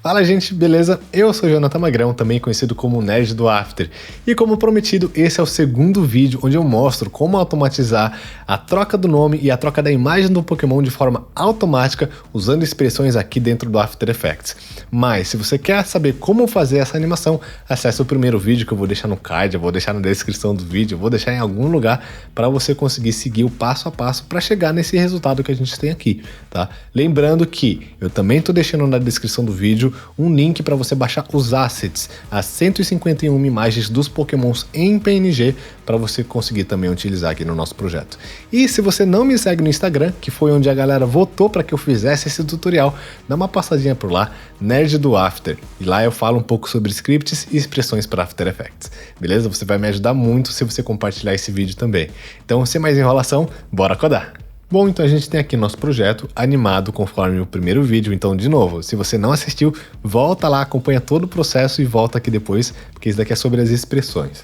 Fala gente, beleza? Eu sou o Jonathan Magrão, também conhecido como Nerd do After. E como prometido, esse é o segundo vídeo onde eu mostro como automatizar a troca do nome e a troca da imagem do Pokémon de forma automática usando expressões aqui dentro do After Effects. Mas se você quer saber como fazer essa animação, acesse o primeiro vídeo que eu vou deixar no card, eu vou deixar na descrição do vídeo, eu vou deixar em algum lugar para você conseguir seguir o passo a passo para chegar nesse resultado que a gente tem aqui, tá? Lembrando que eu também estou deixando na descrição do vídeo um link para você baixar os assets, as 151 imagens dos Pokémons em PNG, para você conseguir também utilizar aqui no nosso projeto. E se você não me segue no Instagram, que foi onde a galera votou para que eu fizesse esse tutorial, dá uma passadinha por lá, Nerd do After, e lá eu falo um pouco sobre scripts e expressões para After Effects, beleza? Você vai me ajudar muito se você compartilhar esse vídeo também. Então, sem mais enrolação, bora codar! Bom, então a gente tem aqui nosso projeto animado conforme o primeiro vídeo, então de novo, se você não assistiu, volta lá, acompanha todo o processo e volta aqui depois, porque isso daqui é sobre as expressões.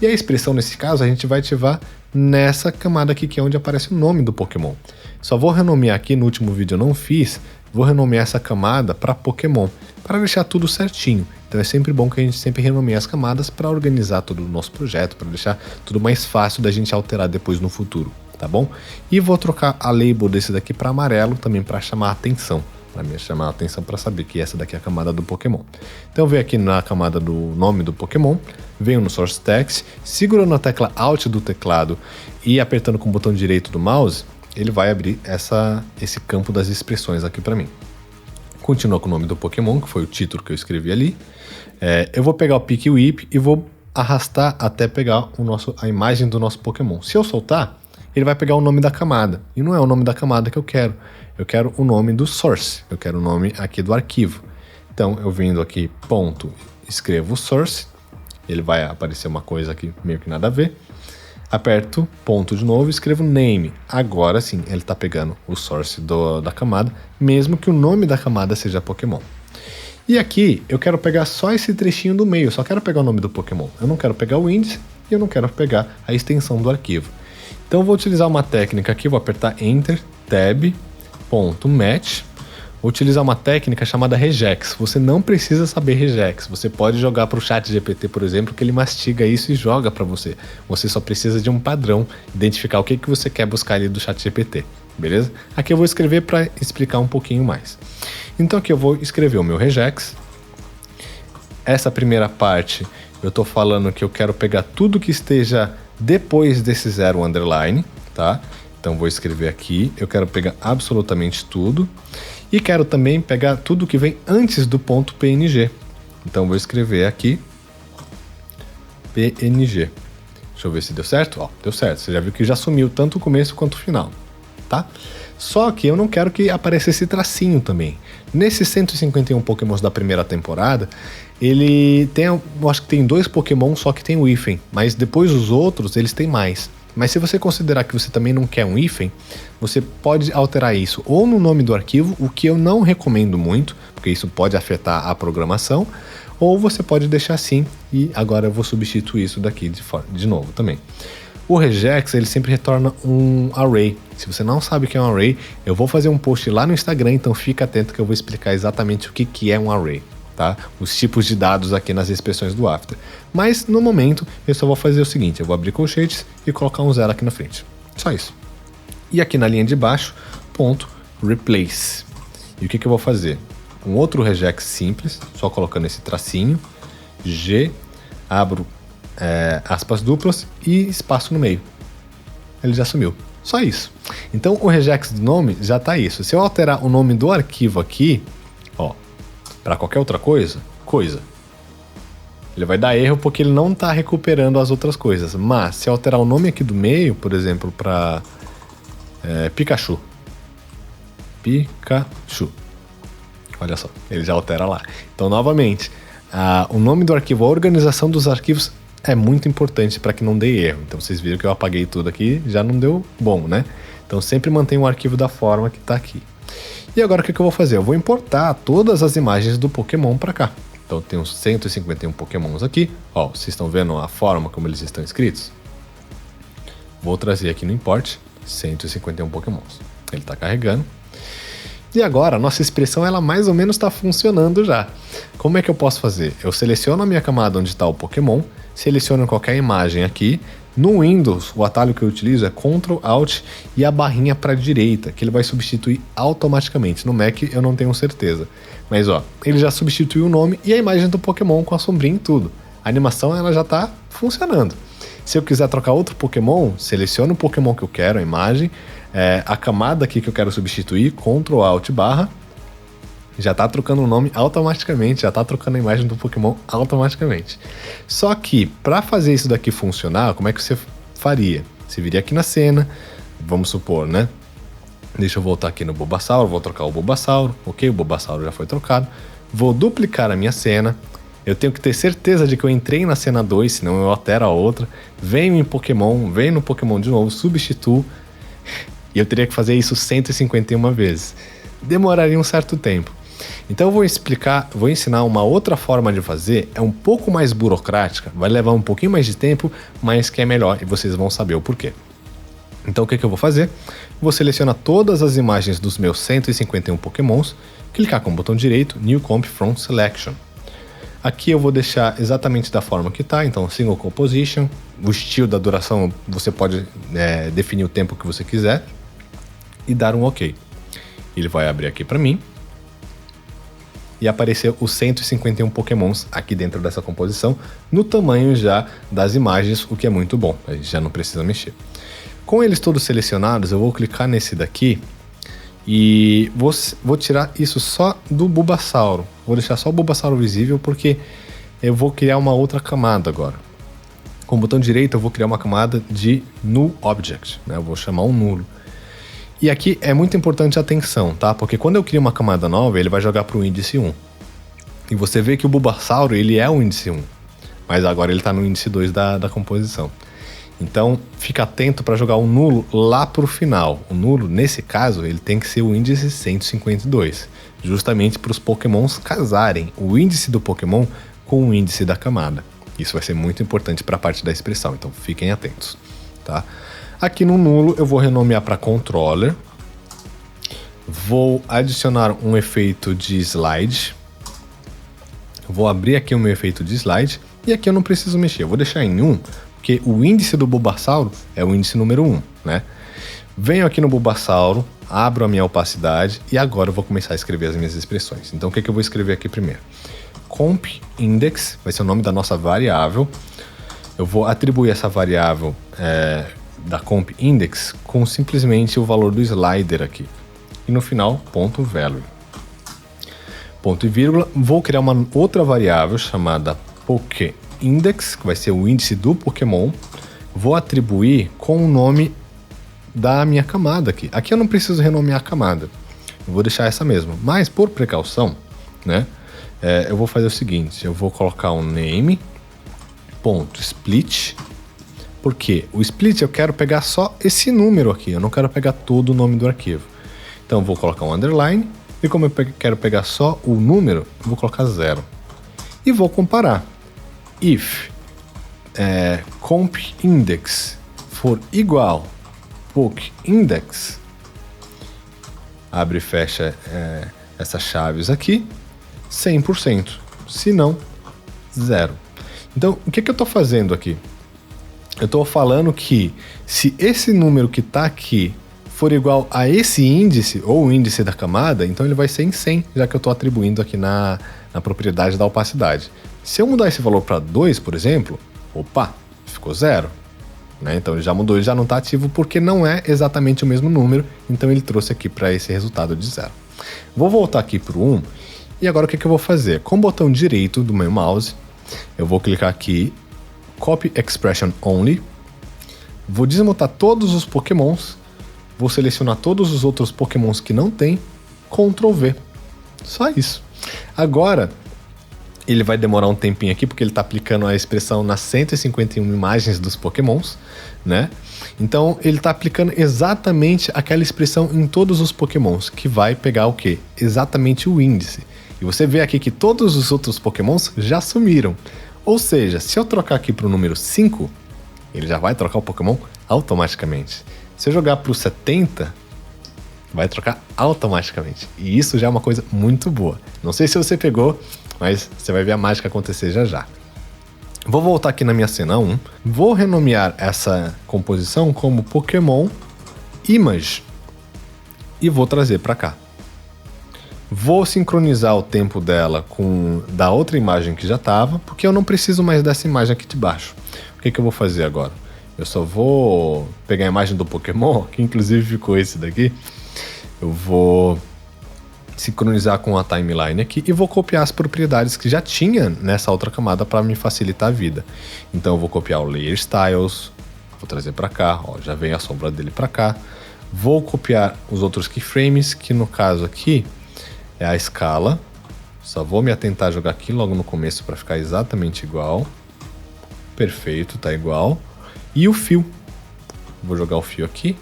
E a expressão nesse caso a gente vai ativar nessa camada aqui que é onde aparece o nome do Pokémon. Só vou renomear aqui, no último vídeo eu não fiz, vou renomear essa camada para Pokémon, para deixar tudo certinho. Então é sempre bom que a gente sempre renomeie as camadas para organizar todo o nosso projeto, para deixar tudo mais fácil da gente alterar depois no futuro. Tá bom? E vou trocar a label desse daqui para amarelo também para chamar a atenção, para saber que essa daqui é a camada do Pokémon. Então eu venho aqui na camada do nome do Pokémon, venho no Source Text, segurando a tecla Alt do teclado e apertando com o botão direito do mouse, ele vai abrir esse campo das expressões aqui para mim. Continua com o nome do Pokémon, que foi o título que eu escrevi ali. Eu vou pegar o Pick Whip e vou arrastar até pegar a imagem do nosso Pokémon. Se eu soltar, ele vai pegar o nome da camada, e não é o nome da camada que eu quero o nome do source, eu quero o nome aqui do arquivo. Então eu vindo aqui, ponto, escrevo source, ele vai aparecer uma coisa aqui meio que nada a ver, aperto ponto de novo, escrevo name, agora sim ele está pegando o source da camada, mesmo que o nome da camada seja Pokémon. E aqui eu quero pegar só esse trechinho do meio, só quero pegar o nome do Pokémon, eu não quero pegar o índice e eu não quero pegar a extensão do arquivo. Então eu vou utilizar uma técnica aqui, vou apertar Enter, Tab, ponto, Match. Vou utilizar uma técnica chamada Regex. Você não precisa saber Regex. Você pode jogar para o ChatGPT, por exemplo, que ele mastiga isso e joga para você. Você só precisa de um padrão, identificar o que você quer buscar ali do ChatGPT, beleza? Aqui eu vou escrever para explicar um pouquinho mais. Então aqui eu vou escrever o meu Regex. Essa primeira parte eu estou falando que eu quero pegar tudo que esteja depois desse zero underline, tá? Então vou escrever aqui, eu quero pegar absolutamente tudo e quero também pegar tudo que vem antes do ponto PNG. Então vou escrever aqui PNG. Deixa eu ver se deu certo. Ó, deu certo. Você já viu que já sumiu tanto o começo quanto o final, tá? Só que eu não quero que apareça esse tracinho também. Nesses 151 Pokémons da primeira temporada, ele tem, eu acho que tem 2 Pokémon só que tem o hífen, mas depois os outros eles têm mais. Mas se você considerar que você também não quer um hífen, você pode alterar isso ou no nome do arquivo, o que eu não recomendo muito, porque isso pode afetar a programação, ou você pode deixar assim, e agora eu vou substituir isso daqui de novo também. O regex, ele sempre retorna um array. Se você não sabe o que é um array, eu vou fazer um post lá no Instagram, então fica atento que eu vou explicar exatamente o que é um array, tá? Os tipos de dados aqui nas expressões do After. Mas, no momento, eu só vou fazer o seguinte, eu vou abrir colchetes e colocar um zero aqui na frente. Só isso. E aqui na linha de baixo, ponto, replace. E o que eu vou fazer? Um outro regex simples, só colocando esse tracinho, G, abro aspas duplas e espaço no meio. Ele já sumiu. Só isso. Então o regex do nome já tá isso. Se eu alterar o nome do arquivo aqui, ó, para qualquer outra coisa, ele vai dar erro porque ele não tá recuperando as outras coisas. Mas se eu alterar o nome aqui do meio, por exemplo, para Pikachu. Olha só, ele já altera lá. Então, novamente, o nome do arquivo, a organização dos arquivos é muito importante para que não dê erro. Então vocês viram que eu apaguei tudo aqui, já não deu bom, né? Então sempre mantenha o arquivo da forma que está aqui. E agora o que eu vou fazer? Eu vou importar todas as imagens do Pokémon para cá. Então tem uns 151 Pokémons aqui. Ó, vocês estão vendo a forma como eles estão escritos? Vou trazer aqui no import 151 Pokémons. Ele está carregando. E agora, a nossa expressão, ela mais ou menos está funcionando já. Como é que eu posso fazer? Eu seleciono a minha camada onde está o Pokémon, seleciono qualquer imagem aqui. No Windows, o atalho que eu utilizo é Ctrl, Alt e a barrinha para a direita, que ele vai substituir automaticamente. No Mac eu não tenho certeza. Mas ó, ele já substituiu o nome e a imagem do Pokémon com a sombrinha e tudo. A animação ela já está funcionando. Se eu quiser trocar outro Pokémon, seleciono o Pokémon que eu quero, a imagem, a camada aqui que eu quero substituir, Ctrl, Alt, barra, já está trocando o nome automaticamente, já está trocando a imagem do Pokémon automaticamente. Só que, para fazer isso daqui funcionar, como é que você faria? Você viria aqui na cena, vamos supor, né? Deixa eu voltar aqui no Bulbasauro, vou trocar o Bulbasauro, ok? O Bulbasauro já foi trocado. Vou duplicar a minha cena. Eu tenho que ter certeza de que eu entrei na cena 2, senão eu altero a outra. Venho em Pokémon, venho no Pokémon de novo, substituo. E eu teria que fazer isso 151 vezes. Demoraria um certo tempo. Então eu vou ensinar uma outra forma de fazer, é um pouco mais burocrática, vai levar um pouquinho mais de tempo, mas que é melhor e vocês vão saber o porquê. Então o que eu vou fazer? Vou selecionar todas as imagens dos meus 151 Pokémons, clicar com o botão direito, New Comp from Selection. Aqui eu vou deixar exatamente da forma que está, então Single Composition, o estilo da duração você pode definir o tempo que você quiser e dar um OK. Ele vai abrir aqui para mim e aparecer os 151 Pokémons aqui dentro dessa composição, no tamanho já das imagens, o que é muito bom, a gente já não precisa mexer. Com eles todos selecionados, eu vou clicar nesse daqui e vou tirar isso só do Bulbasauro. Vou deixar só o Bulbasauro visível porque eu vou criar uma outra camada agora. Com o botão direito eu vou criar uma camada de Null Object, né? Eu vou chamar um nulo. E aqui é muito importante a atenção, tá? Porque quando eu crio uma camada nova, ele vai jogar para o índice 1. E você vê que o Bulbasauro, ele é o índice 1. Mas agora ele está no índice 2 da composição. Então, fica atento para jogar o nulo lá para o final. O nulo, nesse caso, ele tem que ser o índice 152. Justamente para os Pokémons casarem o índice do Pokémon com o índice da camada. Isso vai ser muito importante para a parte da expressão, então fiquem atentos, tá? Aqui no nulo eu vou renomear para controller, vou adicionar um efeito de slide, vou abrir aqui o meu efeito de slide e aqui eu não preciso mexer, eu vou deixar em 1, porque o índice do Bulbasauro é o índice número 1, né? Venho aqui no Bulbasauro, abro a minha opacidade e agora eu vou começar a escrever as minhas expressões. Então o que eu vou escrever aqui primeiro? Comp index vai ser o nome da nossa variável, eu vou atribuir essa variável da comp index com simplesmente o valor do slider aqui. E no final, ponto value. Ponto e vírgula, vou criar uma outra variável chamada PokéIndex, que vai ser o índice do Pokémon. Vou atribuir com o nome da minha camada aqui. Aqui eu não preciso renomear a camada. Eu vou deixar essa mesma. Mas por precaução, né? Eu vou fazer o seguinte, eu vou colocar um name, ponto split. Porque o split eu quero pegar só esse número aqui, eu não quero pegar todo o nome do arquivo. Então eu vou colocar um underline, e como eu quero pegar só o número, eu vou colocar 0. E vou comparar. If comp index for igual PokéIndex, abre e fecha essas chaves aqui, 100%, se não, 0. Então o que eu estou fazendo aqui? Eu estou falando que se esse número que está aqui for igual a esse índice, ou o índice da camada, então ele vai ser em 100, já que eu estou atribuindo aqui na propriedade da opacidade. Se eu mudar esse valor para 2, por exemplo, opa, ficou 0. Né? Então ele já mudou, ele já não está ativo porque não é exatamente o mesmo número, então ele trouxe aqui para esse resultado de 0. Vou voltar aqui para o 1, e agora o que eu vou fazer? Com o botão direito do meu mouse, eu vou clicar aqui, Copy Expression Only, vou desmutar todos os Pokémons, vou selecionar todos os outros Pokémons que não tem, Ctrl V, só isso. Agora, ele vai demorar um tempinho aqui, porque ele está aplicando a expressão nas 151 imagens dos Pokémons, né? Então, ele está aplicando exatamente aquela expressão em todos os Pokémons, que vai pegar o quê? Exatamente o índice. E você vê aqui que todos os outros Pokémons já sumiram. Ou seja, se eu trocar aqui para o número 5, ele já vai trocar o Pokémon automaticamente. Se eu jogar para o 70, vai trocar automaticamente. E isso já é uma coisa muito boa. Não sei se você pegou, mas você vai ver a mágica acontecer já já. Vou voltar aqui na minha cena 1. Vou renomear essa composição como Pokémon Image. E vou trazer para cá. Vou sincronizar o tempo dela com da outra imagem que já estava, porque eu não preciso mais dessa imagem aqui de baixo. O que eu vou fazer agora? Eu só vou pegar a imagem do Pokémon, que inclusive ficou esse daqui. Eu vou sincronizar com a timeline aqui e vou copiar as propriedades que já tinha nessa outra camada para me facilitar a vida. Então eu vou copiar o Layer Styles, vou trazer para cá, ó, já vem a sombra dele para cá. Vou copiar os outros keyframes, que no caso aqui é a escala. Só vou me atentar a jogar aqui logo no começo para ficar exatamente igual. Perfeito, tá igual. E o fio. Vou jogar o fio aqui.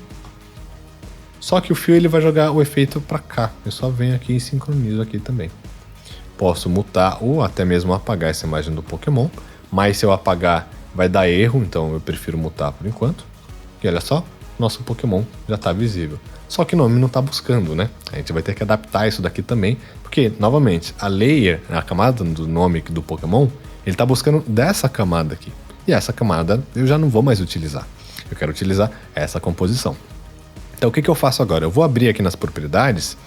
Só que o fio ele vai jogar o efeito para cá. Eu só venho aqui e sincronizo aqui também. Posso mutar ou até mesmo apagar essa imagem do Pokémon. Mas se eu apagar vai dar erro, então eu prefiro mutar por enquanto. E olha só, nosso Pokémon já está visível. Só que o nome não está buscando, né? A gente vai ter que adaptar isso daqui também. Porque, novamente, a layer, a camada do nome do Pokémon, ele está buscando dessa camada aqui. E essa camada eu já não vou mais utilizar. Eu quero utilizar essa composição. Então o que eu faço agora? Eu vou abrir aqui nas propriedades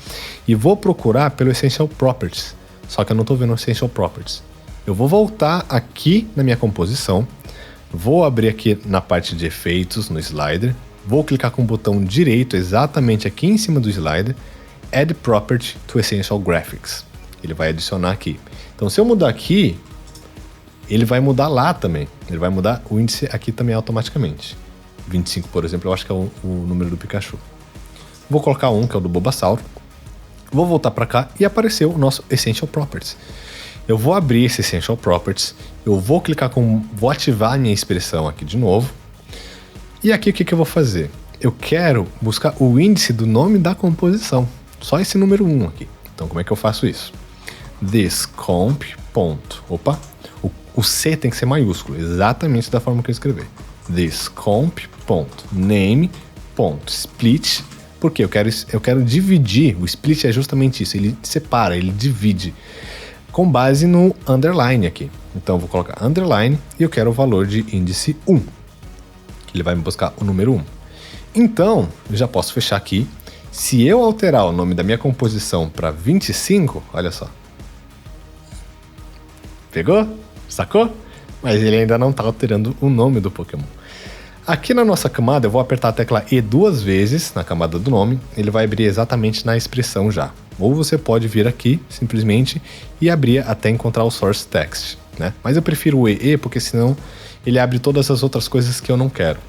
e vou procurar pelo Essential Properties. Só que eu não estou vendo o Essential Properties. Eu vou voltar aqui na minha composição, vou abrir aqui na parte de efeitos, no slider, vou clicar com o botão direito exatamente aqui em cima do slider, Add Property to Essential Graphics. Ele vai adicionar aqui. Então se eu mudar aqui, ele vai mudar lá também. Ele vai mudar o índice aqui também automaticamente. 25, por exemplo, eu acho que é o número do Pikachu. Vou colocar um, que é o do Bulbasaur. Vou voltar para cá e apareceu o nosso Essential Properties. Eu vou abrir esse Essential Properties. Eu vou clicar vou ativar a minha expressão aqui de novo. E aqui o que eu vou fazer? Eu quero buscar o índice do nome da composição. Só esse número 1 aqui. Então como é que eu faço isso? This comp. Opa, o C tem que ser maiúsculo, exatamente da forma que eu escrevi. This comp.name.split, porque eu quero dividir. O split é justamente isso, ele separa, ele divide com base no underline aqui. Então eu vou colocar underline e eu quero o valor de índice 1, que ele vai me buscar o número 1. Então eu já posso fechar aqui. Se eu alterar o nome da minha composição para 25, olha só, pegou? Sacou? Mas ele ainda não está alterando o nome do Pokémon. Aqui na nossa camada, eu vou apertar a tecla E 2 vezes na camada do nome, ele vai abrir exatamente na expressão já. Ou você pode vir aqui, simplesmente, e abrir até encontrar o source text, né? Mas eu prefiro o EE, porque senão ele abre todas as outras coisas que eu não quero.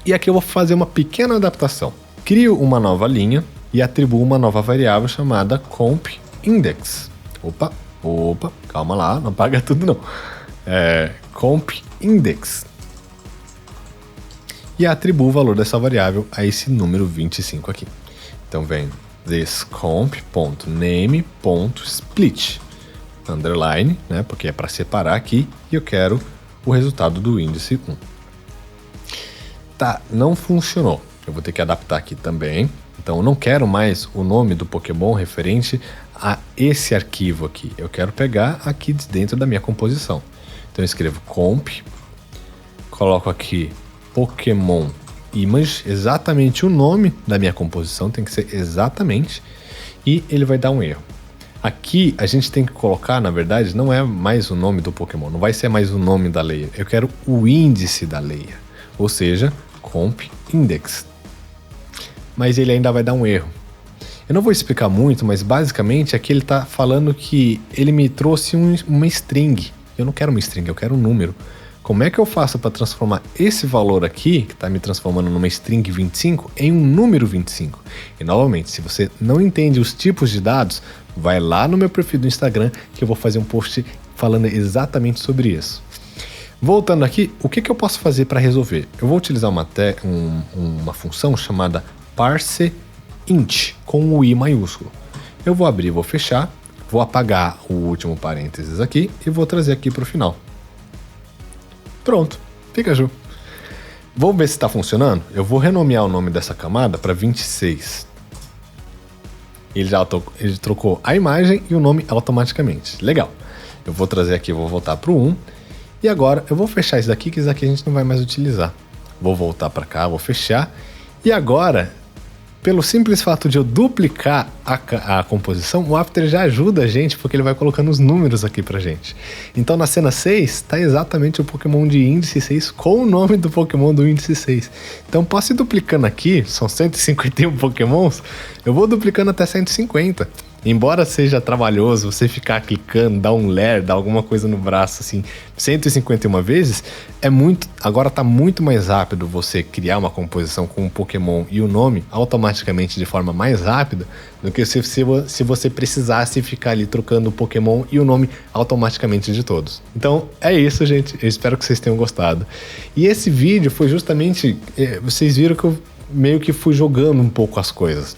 E aqui eu vou fazer uma pequena adaptação. Crio uma nova linha e atribuo uma nova variável chamada compIndex. Opa, calma lá, não apaga tudo não. compIndex. E atribuo o valor dessa variável a esse número 25 aqui. Então vem this comp.name.split underline, né, porque é para separar aqui, e eu quero o resultado do índice 1. Tá, não funcionou. Eu vou ter que adaptar aqui também. Então eu não quero mais o nome do Pokémon referente a esse arquivo aqui. Eu quero pegar aqui dentro da minha composição. Então eu escrevo comp, coloco aqui Pokémon Image, exatamente o nome da minha composição, tem que ser exatamente, e ele vai dar um erro. Aqui a gente tem que colocar, na verdade, não é mais o nome do Pokémon, não vai ser mais o nome da layer, eu quero o índice da layer, ou seja, comp index. Mas ele ainda vai dar um erro. Eu não vou explicar muito, mas basicamente aqui ele está falando que ele me trouxe uma string. Eu não quero uma string, eu quero um número. Como é que eu faço para transformar esse valor aqui, que está me transformando numa string 25, em um número 25? E novamente, se você não entende os tipos de dados, vai lá no meu perfil do Instagram que eu vou fazer um post falando exatamente sobre isso. Voltando aqui, o que eu posso fazer para resolver? Eu vou utilizar uma função chamada parseInt, com o i maiúsculo. Eu vou abrir, vou fechar, vou apagar o último parênteses aqui e vou trazer aqui para o final. Pronto, Pikachu. Vamos ver se está funcionando? Eu vou renomear o nome dessa camada para 26. Ele trocou a imagem e o nome automaticamente. Legal. Eu vou trazer aqui, vou voltar pro 1. E agora eu vou fechar isso daqui, que isso daqui a gente não vai mais utilizar. Vou voltar para cá, vou fechar. E agora, pelo simples fato de eu duplicar a composição, o After já ajuda a gente, porque ele vai colocando os números aqui pra gente. Então na cena 6, tá exatamente o Pokémon de índice 6 com o nome do Pokémon do índice 6. Então posso ir duplicando aqui, são 151 Pokémons, eu vou duplicando até 150. Embora seja trabalhoso você ficar clicando, dar um layer, dar alguma coisa no braço assim, 151 vezes, agora tá muito mais rápido você criar uma composição com um Pokémon e o nome automaticamente de forma mais rápida do que se você precisasse ficar ali trocando o Pokémon e o nome automaticamente de todos. Então é isso, gente, eu espero que vocês tenham gostado. E esse vídeo foi justamente, vocês viram que eu meio que fui jogando um pouco as coisas.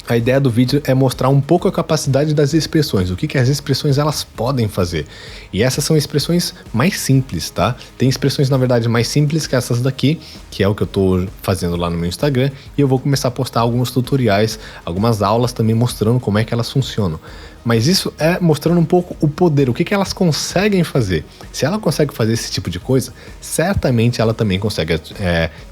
A ideia do vídeo é mostrar um pouco a capacidade das expressões, o que as expressões elas podem fazer. E essas são expressões mais simples, tá? Tem expressões, na verdade, mais simples que essas daqui, que é o que eu tô fazendo lá no meu Instagram, e eu vou começar a postar alguns tutoriais, algumas aulas também mostrando como é que elas funcionam. Mas isso é mostrando um pouco o poder, o que elas conseguem fazer. Se ela consegue fazer esse tipo de coisa, certamente ela também consegue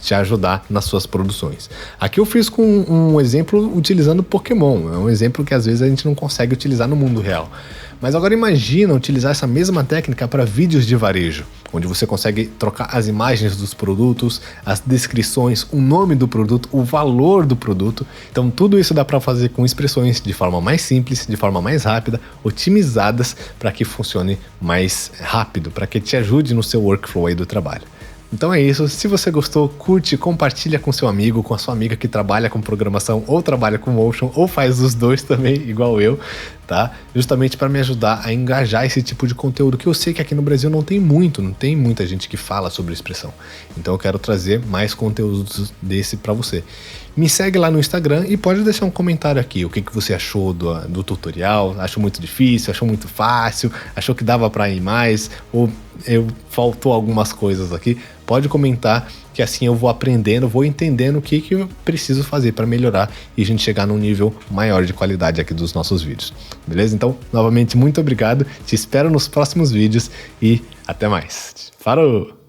te ajudar nas suas produções. Aqui eu fiz com um exemplo utilizando Pokémon, é um exemplo que às vezes a gente não consegue utilizar no mundo real. Mas agora imagina utilizar essa mesma técnica para vídeos de varejo, onde você consegue trocar as imagens dos produtos, as descrições, o nome do produto, o valor do produto. Então tudo isso dá para fazer com expressões de forma mais simples, de forma mais rápida, otimizadas para que funcione mais rápido, para que te ajude no seu workflow aí do trabalho. Então é isso, se você gostou, curte, compartilha com seu amigo, com a sua amiga que trabalha com programação ou trabalha com motion ou faz os dois também, igual eu, tá? Justamente para me ajudar a engajar esse tipo de conteúdo que eu sei que aqui no Brasil não tem muita gente que fala sobre expressão. Então eu quero trazer mais conteúdos desse para você. Me segue lá no Instagram e pode deixar um comentário aqui, o que você achou do tutorial, achou muito difícil, achou muito fácil, achou que dava para ir mais, ou faltou algumas coisas aqui. Pode comentar, que assim eu vou aprendendo, vou entendendo o que eu preciso fazer para melhorar e a gente chegar num nível maior de qualidade aqui dos nossos vídeos. Beleza? Então, novamente, muito obrigado. Te espero nos próximos vídeos e até mais. Falou!